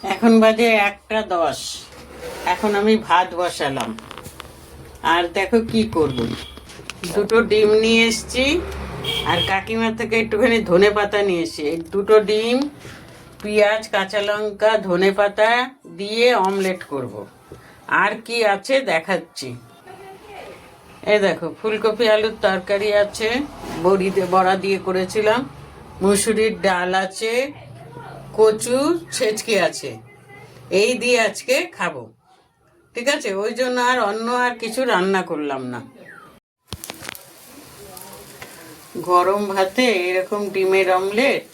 এখন বাজে 1:10। এখন আমি ভাত বসালাম। আর দেখো কি করব, দুটো ডিম নিয়ে এসছি, আর কাকিমার থেকে একটুখানি ধনে পাতা নিয়ে এসছি। এই দুটো ডিম, পেঁয়াজ, কাঁচা লঙ্কা, ধনে পাতা দিয়ে অমলেট করব। আর কি আছে দেখাচ্ছি। এই দেখো, ফুলকপি আলুর তরকারি আছে, বড়া দিয়ে করেছিলাম, মুসুরির ডাল আছে, কচু ছেচকি আছে। এই দিয়ে আজকে খাবো, ঠিক আছে? ওই জন্য আর অন্য আর কিছু রান্না করলাম না। গরম ভাতে এরকম ডিমের অমলেট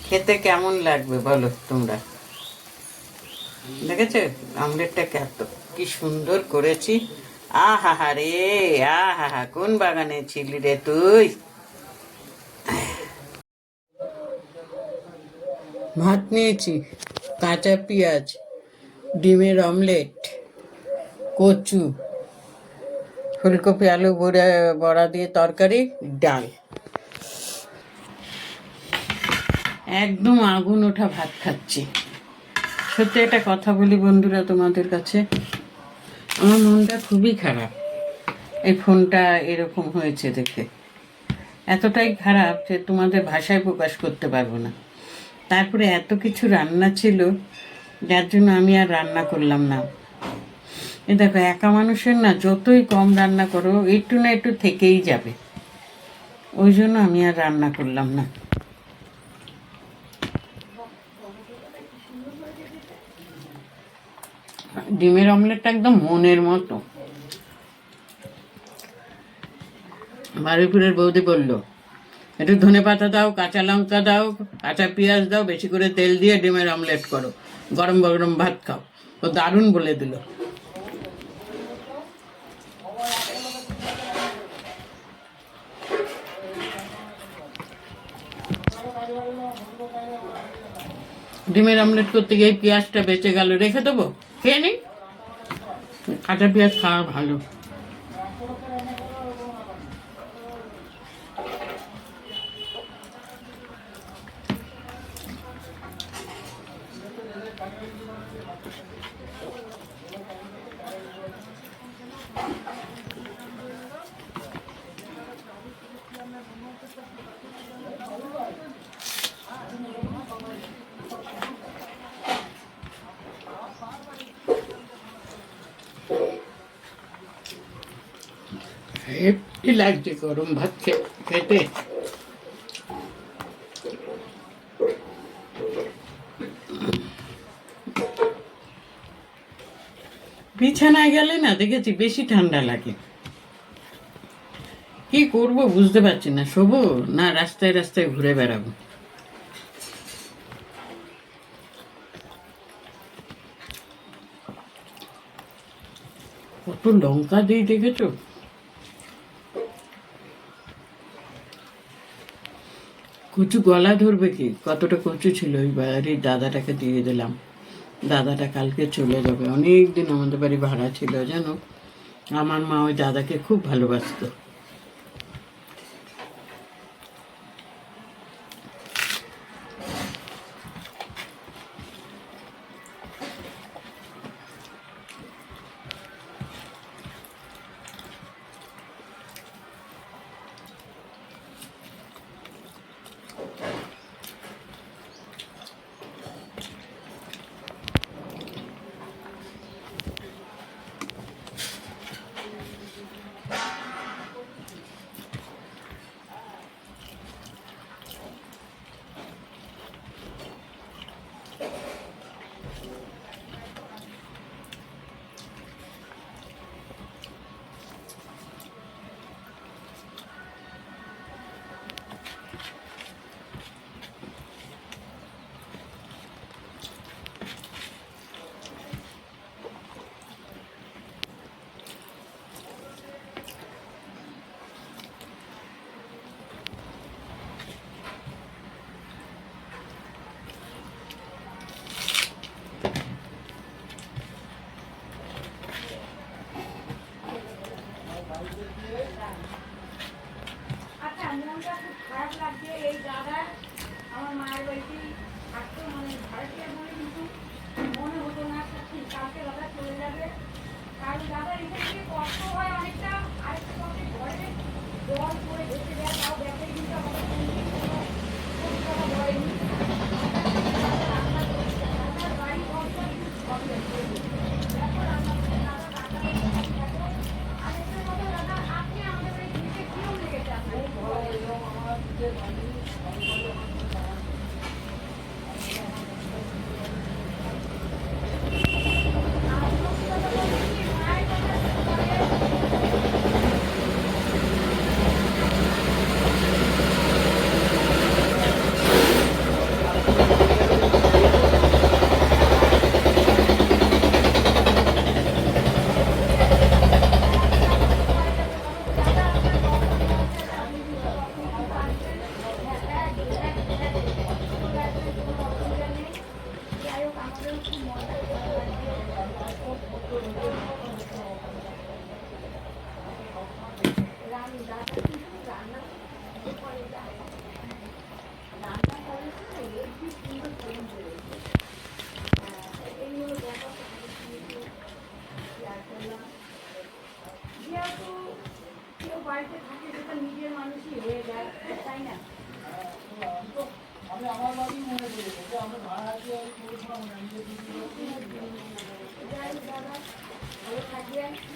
খেতে কেমন লাগবে বলো তোমরা? দেখেছো অমলেটটা কত কি সুন্দর করেছি। আহা রে, আহা, কোন বাগানে ছিলি রে তুই? ভাত নিয়েছি, কাঁচা পেঁয়াজ, ডিমের অমলেট, কচু, ফুলকপি আলু বড়া দিয়ে তরকারি, ডাল। একদম আগুন ওঠা ভাত খাচ্ছি। সত্যি একটা কথা বলি বন্ধুরা তোমাদের কাছে, আমার মনটা খুবই খারাপ এই ফোনটা এরকম হয়েছে দেখে। এতটাই খারাপ যে তোমাদের ভাষায় প্রকাশ করতে পারবো না। তারপরে এত কিছু রান্না ছিল, যার জন্য আমি আর রান্না করলাম না। এ দেখো, একা মানুষের না যতই কম রান্না করো একটু না একটু থেকেই যাবে। ওই জন্য আমি আর রান্না করলাম না। ডিমের অমলেটটা একদম মনের মতো। বারুইপুরের বৌদি বলল, একটু ধনে পাতা দাও, কাঁচা লঙ্কা দাও, কাঁচা পেঁয়াজ দাও, বেশি করে তেল দিয়ে ডিমের অমলেট করো, গরম গরম ভাত খাও। ও দারুণ বলে দিল। ডিমের অমলেট করতে গিয়ে পেঁয়াজটা বেঁচে গেল, রেখে দেবো, খেয়ে নিই। কাঁচা পেঁয়াজ খাওয়া ভালো। হেভি লাগছে গরম ভাত খেতে। বিছানায় গেলে না দেখেছি বেশি ঠান্ডা লাগে। কি করব বুঝতে পারছি না, শোবো না রাস্তায় রাস্তায় ঘুরে বেড়াবো। কত লঙ্কা দিই দেখেছো? কচু গলা ধরবে কি, কতটা কচু ছিল ওই বাড়ির দাদাটাকে দিয়ে দিলাম। দাদাটা কালকে চলে যাবে। অনেক দিন আমাদের বাড়ি ভাড়া ছিল জানো। আমার মা ওই দাদাকে খুব ভালোবাসতো।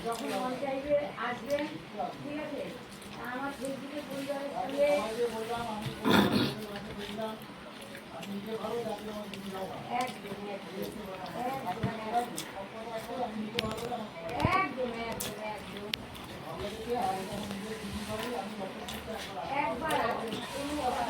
যখন মন চাইবে আসবেন, ঠিক আছে? আমার ফেসবুকে পরিবারের সঙ্গে একদম একদম একদম একবার কোনো কথা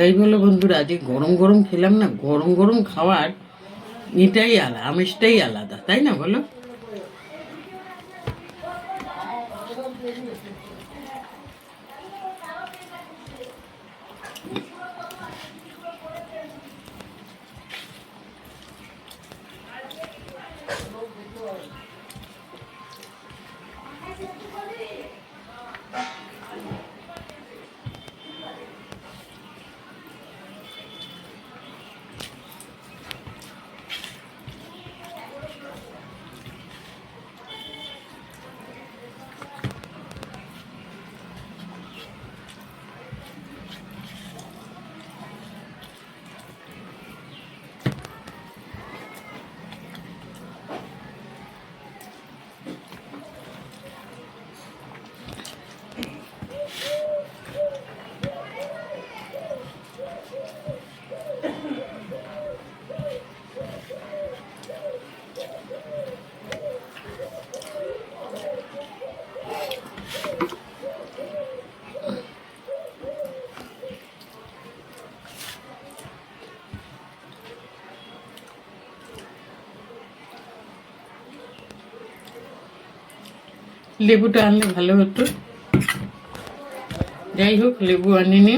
এই বলো বন্ধুরা, যে গরম গরম খেলাম না, গরম গরম খাওয়ার এটাই আলাদা, আমেজটাই আলাদা, তাই না বলো? লেবুটা আনলে ভালো হতো। যাই হোক, লেবু আনিনি।